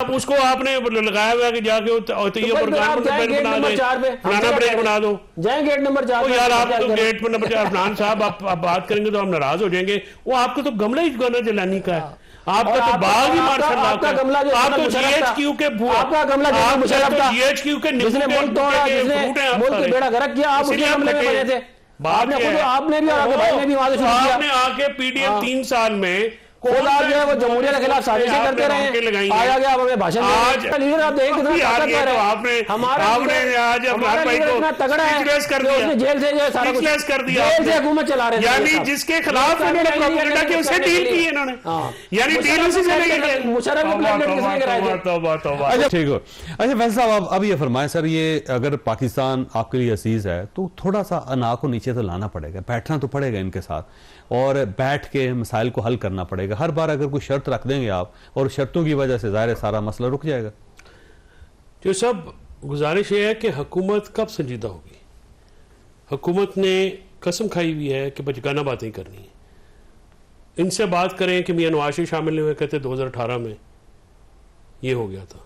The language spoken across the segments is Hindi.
आप उसको आपने लगाया हुआ कि जाके फलाना ब्रेक बना दो, जाए गेट नंबर 4 यार आप तो गेट पर नंबर 4 फलान साहब आप बात करेंगे तो हम नाराज हो जाएंगे। वो आपको तो गमला ही गाना जलानी का है, आपका तो बाग ही मार सकता, आपका गमला जो आप तो जीएचक्यू के आपका गमला जीएचक्यू के जिसने मुल्क तोड़ा, जिसने मुल्क के बेड़ा गर्क किया, आप उसके गमले में बने थे। आपने भी और भाई ने भी वहां से शुरू किया। आपने आके पीडीएफ 3 साल में जो है वो जमहूरियत के खिलाफ साजिशें करते रहे, आया गया हमें भाषण लीडर आप देखें कितना ताकतवर है। हमारा लीडर इतना तगड़ा है कि उसने जेल से जो सारा कुछ कर दिया, जेल से हुकूमत चला रहे थे, यानी जिसके खिलाफ उन्होंने प्रोपेगेंडा की उससे डील की इन्होंने, यानी डील उसी से लेके मुशर्रफ को ब्लैकमेल किसने कराया था। अच्छा ठीक हो। अच्छा वैसे साहब अब ये फरमाएं सर, ये अगर पाकिस्तान आपके लिए अजीज है तो थोड़ा सा अना को नीचे तो लाना पड़ेगा, बैठना तो पड़ेगा इनके साथ और बैठ के मसाइल को हल करना पड़ेगा। हर बार अगर कोई शर्त रख देंगे आप और शर्तों की वजह से ज़ाहिर सारा मसला रुक जाएगा। जो सब गुजारिश है कि हुकूमत कब संजीदा होगी। हुकूमत ने कसम खाई हुई है कि बचकाना बातें करनी है। इनसे बात करें कि मियां नवाज शरीफ शामिल हुए, कहते 2018 में ये हो गया था।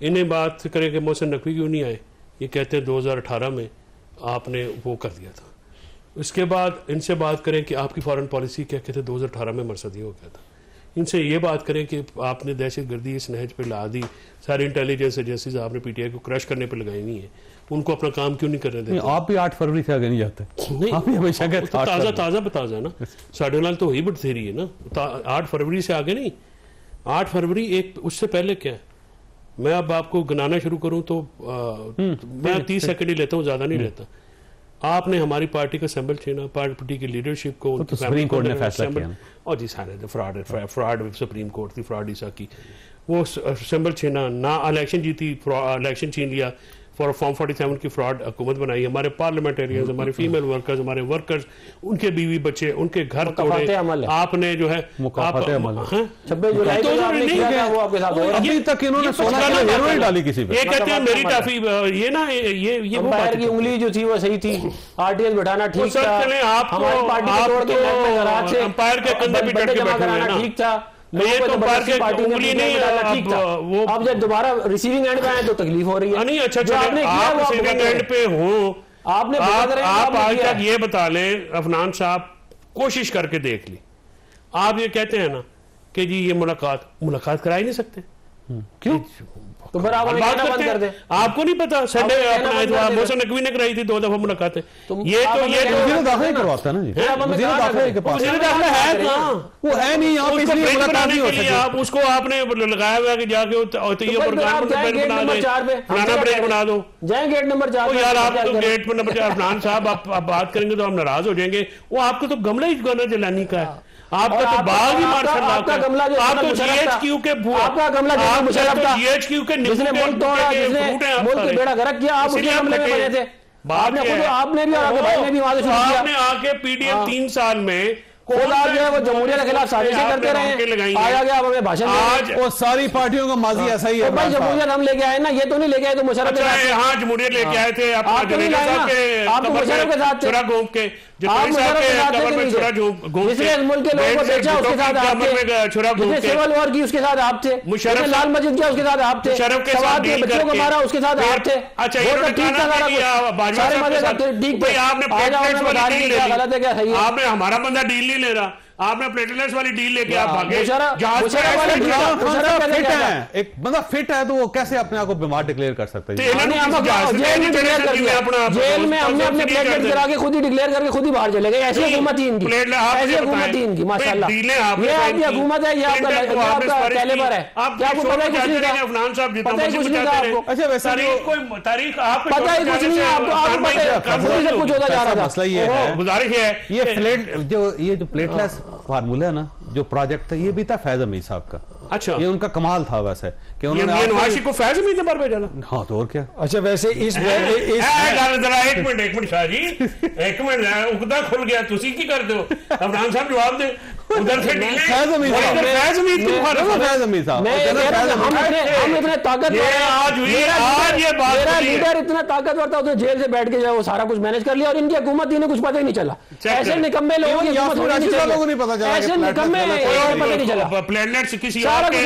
इन्हें बात करें कि मोहसिन नकवी क्यों नहीं आए, ये कहते 2018 में आपने वो कर दिया था। उसके बाद इनसे बात करें कि आपकी फॉरेन पॉलिसी क्या, कहते 2018 में मरसदी हो गया था। इनसे ये बात करें कि आपने दहशत गर्दी इस नहज पे ला दी, सारी इंटेलिजेंस एजेंसीज आपने पीटीआई को क्रश करने पे लगाई नहीं है, उनको अपना काम क्यों नहीं करने देते? आप भी 8 फरवरी से आगे नहीं जाते, नहीं आप भी हमेशा कहते तो ताज़ा बताजा ना, साढ़े नाल तो वही बथेरी है ना। 8 फरवरी से आगे नहीं, 8 फरवरी एक उससे पहले क्या है। मैं अब आपको गिनाना शुरू करूं तो मैं 30 सेकंड ही लेता हूं, ज्यादा नहीं लेता। आपने हमारी पार्टी का असेंबल छीना, पार्टी की लीडरशिप को तो सुप्रीम कोर्ट ने फैसला किया और जी सारे फ्रॉड सुप्रीम कोर्ट थी, फ्रॉड ईसा की, वो असेंबल छीना ना, इलेक्शन जीती, इलेक्शन छीन लिया, फॉर्म 47 की फ्रॉड हुकूमत बनाई, हमारे पार्लियामेंटेरियंस, हमारे फीमेल वर्कर्स, हमारे वर्कर्स, उनके बीवी बच्चे, उनके घर तोड़े आपने, जो है 26 जुलाई को आपने किया था, वो आपके साथ अभी तक इन्होंने 16 किलो हेरोइन डाली किसी पे। ये कहते हैं मेरी टाफी, ये ना ये वो पैर की उंगली जो थी वो सही थी, आरटीएस बैठाना ठीक था, हमारी पार्टी को तोड़ के अंपायर के कंधे पे चढ़ के बैठे हैं ना, ठीक था। ये तो पार्टी उंगली नहीं ठीक था, वो अब जब दोबारा रिसीविंग एंड पे आए तो तकलीफ हो रही है। नहीं अच्छा, आप रिसीविंग एंड पे हो, आपने आप आज तक ये बता लें, अफनान साहब कोशिश करके देख ली, आप ये कहते हैं ना कि जी ये मुलाकात करा ही नहीं सकते, क्यों? तो फिर आप बात बंद कर दे। आपको नहीं पता संडे अपना मोहसिन नकवी ने कराई थी 2 दफा मुलाकातें। ये वज़ीर दाखिला करवाता है ना जी, वज़ीर दाखिला के पास वज़ीर दाखिला है कहां? वो है नहीं, आप इसलिए मुलाकात नहीं हो सकती। आप उसको आपने लगाया हुआ कि जाके फलाना ब्रेक बना दो, जाए गेट नंबर 4 यार आप तो गेट पर नंबर 4 फलान साहब आप बात करेंगे तो हम नाराज हो जाएंगे। वो आपको तो गमला ही गाना जलानी का है, आपका तो बाग ही मार सकता, आपका गमला जो आप तो जीएचक्यू के आपका गमला जीएचक्यू के जिसने मुल्क तोड़ा, जिसने मुल्क के बेड़ा गर्क किया, आप उसके गमले में बने थे। आपने भी और भाई ने भी वहां से शुरू किया। आपने आके पीडीएफ 3 साल में जो है वो जमहूरियत के खिलाफ साजिशें करते रहे, आया गया हमें भाषण आज और सारी पार्टियों का माजी ऐसा ही है। भाई जमहूरियत हम लेके आए ना, ये तो नहीं लेके आए तो मुशर्रफ के साथ। हाँ जमहूरियत लेके आए थे, आप तो नहीं लाए ना, आप तो मुशर्रफ के साथ थे, छुरा घूम के आप मुशर्रफ के साथ थे, जिसने मुल्क के लोगों को बेचा उसके साथ आप थे, जिसने सिविल वॉर की उसके साथ आप थे, जिसने लाल मस्जिद किया उसके साथ आप थे, सवात के बच्चों को मारा उसके साथ आप थे। अच्छा ठीक था सारा कुछ, सारे मजे ठीक थे। गलत है क्या सही है? आपने हमारा बंदा डील नहीं ले रहा, आपने प्लेटलेट्स वाली डील लेके आप भागे। एक बंदा फिट है तो वो कैसे अपने आप को बीमार डिक्लेयर कर सकता है? जेल में हमने अपने प्लेटलेट गिरा के खुद ही डिक्लेयर करके खुद ही बाहर चले गए। ऐसी हुकूमत ही इनकी, ऐसी हुकूमत ही इनकी माशाल्लाह। ये आपकी हुकूमत है, ये आपका कैलिबर है। क्या आपको पता है कुछ नहीं था? पता ही कुछ नहीं था आपको? अच्छा वैसे तारीख आप पता ही कुछ नहीं है आपको, आपको सब कुछ होता जा रहा था। मसला ये है, गुजारिश है, ये जो प्लेटलेट्स फार्मूला है ना, जो प्रोजेक्ट था, ये भी था फैज अमीर साहब का। अच्छा ये उनका कमाल था वैसे कि उन्होंने नवाज को फैज अमीर ने बार भेजा था। हाँ तो और क्या। अच्छा वैसे इस एक मिनट शाह जी, एक मिनट उगदा खुल गया, तुसी की कर दो, अफनान साहब जवाब दे। उधर से फैज अमीर साहब, हम इतने ताकतवर, मेरा लीडर इतना ताकतवर था, उसने जेल से बैठ के जो वो सारा कुछ मैनेज कर लिया और इनकी हुकूमत ही ने कुछ पता ही नहीं चला। ऐसे निकम्मे लोगों की हुकूमत होनी नहीं चाहिए, ऐसे निकम्मे पता नहीं चला। प्लेटलेट्स किसी सारा कुछ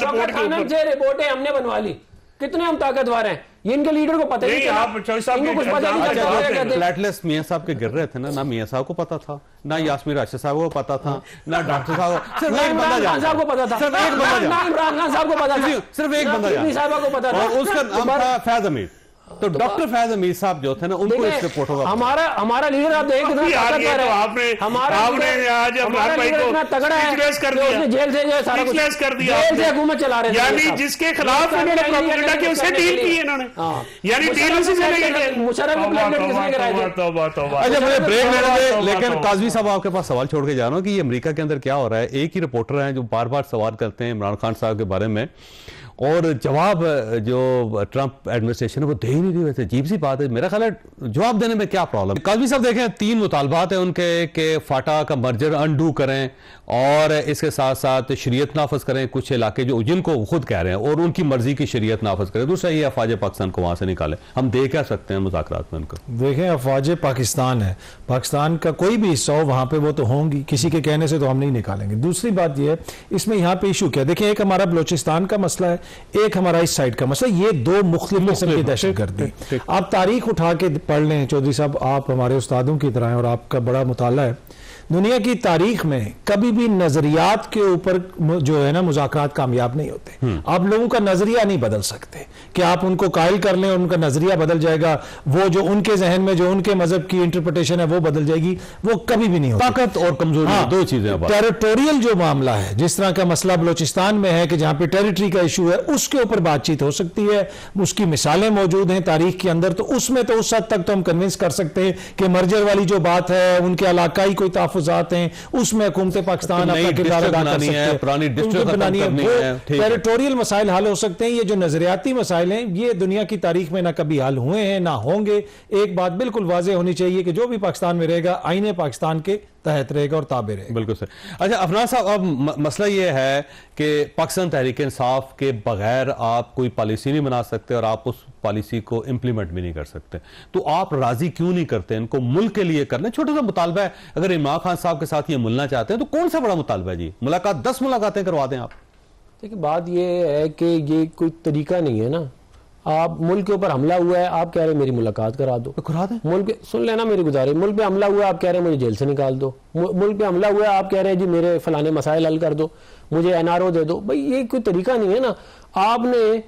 शौकत खानम से रिपोर्टें हमने बनवा ली, कितने हम ताकतवर हैं, ये इनके लीडर को पता नहीं चला, इनको कुछ पता नहीं चला। प्लेटलेट्स मियां साहब के गिर रहे थे ना मियां साहब को पता था, ना यास्मीन राशिद साहब को पता था, ना डॉक्टर साहब को, सिर्फ एक बंदा जानता साहब को पता था, सिर्फ एक बंदा जानता, इमरान खान साहब को पता था, सिर्फ एक बंदा जानता साहब को पता था, और उसका नाम था फैज अमीर। तो डॉक्टर फैज अमीर साहब जो थे ना, उनको इस रिपोर्टों का हमारा लीडर आप देखें कितना ताकतवर है, हमारा आज हमारा लीडर इतना तगड़ा है, उसने जेल से जो सारा कुछ कर दिया, जेल से हुकूमत चला रहे थे, यानी जिसके खिलाफ उन्होंने प्रोपेगेंडा की उसे डील की इन्होंने, यानी डील उसी से लेके मुशर्रफ को प्लेटलेट किसने कराए थे। अच्छा मुझे ब्रेक लेने दे, लेकिन काजवी साहब आपके पास सवाल छोड़ के जा रहा हूँ कि ये अमेरिका के अंदर क्या हो रहा है। एक ही रिपोर्टर हैं जो बार बार सवाल करते हैं इमरान खान साहब के बारे में, और जवाब जो ट्रंप एडमिनिस्ट्रेशन है वो दे ही नहीं रही। वैसे अजीब सी बात है, मेरा ख्याल है जवाब देने में क्या प्रॉब्लम। काजवी साहब देखें, 3 मुतालबात हैं उनके कि फाटा का मर्जर अनडू करें और इसके साथ साथ शरीयत नाफज करें कुछ इलाके जो जिनको खुद कह रहे हैं, और उनकी मर्जी की शरीयत नाफज करें। दूसरा ये अफवाज पाकिस्तान को वहां से निकालें। हम दे क्या सकते हैं मुज़ाकरात में उनको? देखें, अफवाज पाकिस्तान है, पाकिस्तान का कोई भी हिस्सा हो वहां पे वो तो होंगी, किसी के कहने से तो हम नहीं निकालेंगे। दूसरी बात ये है, इसमें यहाँ पे इशू क्या, देखिए एक हमारा बलोचिस्तान का मसला है, एक हमारा इस साइड का मसला, ये 2 मुख्तलिफ किस्म की दहशतगर्दी। आप तारीख उठा के पढ़ लें चौधरी साहब, आप हमारे उस्तादों की तरह हैं और आपका बड़ा मुताला है। दुनिया की तारीख में कभी भी नजरियात के ऊपर जो है ना मुज़ाकरात कामयाब नहीं होते। आप लोगों का नजरिया नहीं बदल सकते कि आप उनको कायल कर लें, उनका नजरिया बदल जाएगा, वो जो उनके जहन में जो उनके मजहब की इंटरप्रिटेशन है वो बदल जाएगी, वो कभी भी नहीं होती। ताकत और कमजोरी, हाँ, 2 चीजें। टेरिटोरियल जो मामला है, जिस तरह का मसला बलोचिस्तान में है कि जहां पे टेरिटरी का इशू है, उसके ऊपर बातचीत हो सकती है, उसकी मिसालें मौजूद हैं तारीख के अंदर, तो उसमें तो उस हद तक तो हम कन्विंस कर सकते हैं कि मर्जर वाली जो बात है, उनके इलाकाई कोई तहफ़्फ़ुज़ात हैं, उसमें हुकूमत पाकिस्तान अपना किरदार अदा कर सकती है, पुरानी डिस्ट्रिक्ट बनानी है, टेरिटोरियल मसाइल हल हो सकते हैं। ये जो नजरियाती मसाइल हैं, ये दुनिया की तारीख में ना कभी हल हुए हैं ना होंगे। एक बात बिल्कुल वाज़ेह होनी चाहिए कि जो भी पाकिस्तान में रहेगा, आईने पाकिस्तान के तहत रहेगा और ताबे रहेगा। बिल्कुल सर। अच्छा अफनान साहब, अब मसला ये है कि पाकिस्तान तहरीक इंसाफ के बगैर आप कोई पॉलिसी नहीं बना सकते और आप उस पॉलिसी को इंप्लीमेंट भी नहीं कर सकते, तो आप राजी क्यों नहीं करते इनको मुल्क के लिए करना? छोटा सा मुतालबा है, अगर इमरान खान साहब के साथ ये मिलना चाहते हैं तो कौन सा बड़ा मुतालबा है जी? मुलाकात 10 मुलाकातें करवा दें आप। देखिए बात ये है कि ये कोई तरीका नहीं है ना, आप मुल्क के ऊपर हमला हुआ है, आप कह रहे हैं मेरी मुलाकात करा दो, तो करा दें। मुल्क सुन लेना मेरी गुजारिश, मुल्क पे हमला हुआ है, आप कह रहे हैं मुझे जेल से निकाल दो, मुल्क पे हमला हुआ है, आप कह रहे हैं जी मेरे फलाने मसाइल हल कर दो, मुझे एनआरओ दे दो। भाई ये कोई तरीका नहीं है ना। आपने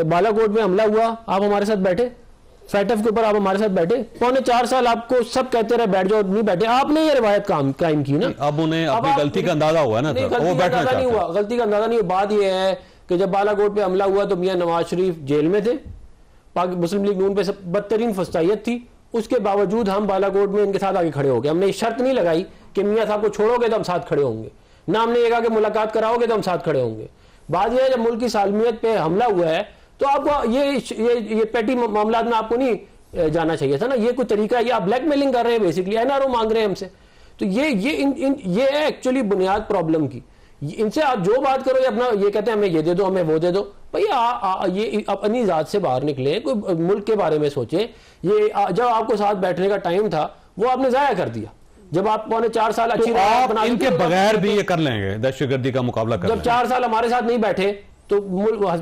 बालाकोट में हमला हुआ, आप हमारे साथ बैठे, फैटफ के ऊपर आप हमारे साथ बैठे, 4.25 साल आपको सब कहते रहे बैठ जाओ, नहीं बैठे, आपने ये रिवायत कायम की ना। अब उन्हें अपनी गलती का अंदाजा हुआ ना, वो बैठना नहीं हुआ, गलती का अंदाजा नहीं हुआ। बात ये है कि जब बालाकोट पे हमला हुआ तो मियां नवाज शरीफ जेल में थे, मुस्लिम लीग नून पे बदतरीन फसाइयत थी, उसके बावजूद हम बालाकोट में इनके साथ आगे खड़े हो गए। हमने शर्त नहीं लगाई कि मियां साहब को छोड़ोगे तो हम साथ खड़े होंगे, ना हमने ये कहा कि मुलाकात कराओगे तो हम साथ खड़े होंगे। बात यह है जब मुल्क की सालमियत पे हमला हुआ है तो आपको ये पेटी मामला में आपको नहीं जाना चाहिए था ना। ये कोई तरीका है, ये आप ब्लैकमेलिंग कर रहे हैं, बेसिकली एनआरओ मांग रहे हैं हमसे। तो ये है एक्चुअली बुनियाद प्रॉब्लम की। इनसे आप जो बात करो, ये अपना ये कहते हैं हमें ये दे दो, हमें वो दे दो। भैया ये अपनी जात से बाहर निकले, कोई मुल्क के बारे में सोचे। ये जब आपको साथ बैठने का टाइम था वो आपने जाया कर दिया। जब आप 4.25 साल अच्छी आप इनके बगैर भी ये कर लेंगे, दहशतगर्दी का मुकाबला कर। जब 4 साल हमारे साथ नहीं बैठे तो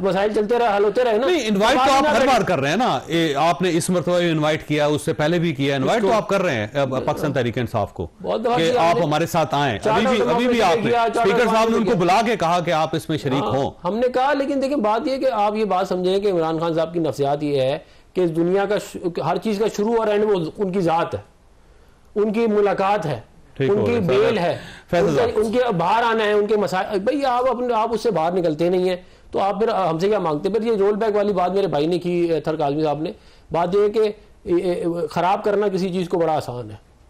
मसाइल चलते रहे, हल होते रहे ना। नहीं, इनवाइट तो आप हर बार कर रहे हैं ना। आपने इस मरतबा इनवाइट किया, उससे पहले भी किया, इनवाइट तो आप कर रहे हैं पाकिस्तान तहरीक इंसाफ को कि आप हमारे साथ आए। अभी भी आपने स्पीकर साहब ने उनको बुला के कहा कि आप इसमें शरीक हो। हमने कहा, लेकिन देखिए बात यह कि आप ये बात समझें कि इमरान खान साहब की नफ्सियात ये है कि इस दुनिया का हर चीज का शुरू और एंड वो उनकी जात है, उनकी मुलाकात है, उनकी बेल है, उनके बाहर आना है, उनके मसाइल। भाई आप उससे बाहर निकलते नहीं है तो आप फिर हमसे क्या मांगते? फिर ये रोल बैक वाली बात मेरे भाई ने की, थर काजमी साहब ने। बात यह है कि खराब करना किसी चीज को बड़ा आसान है।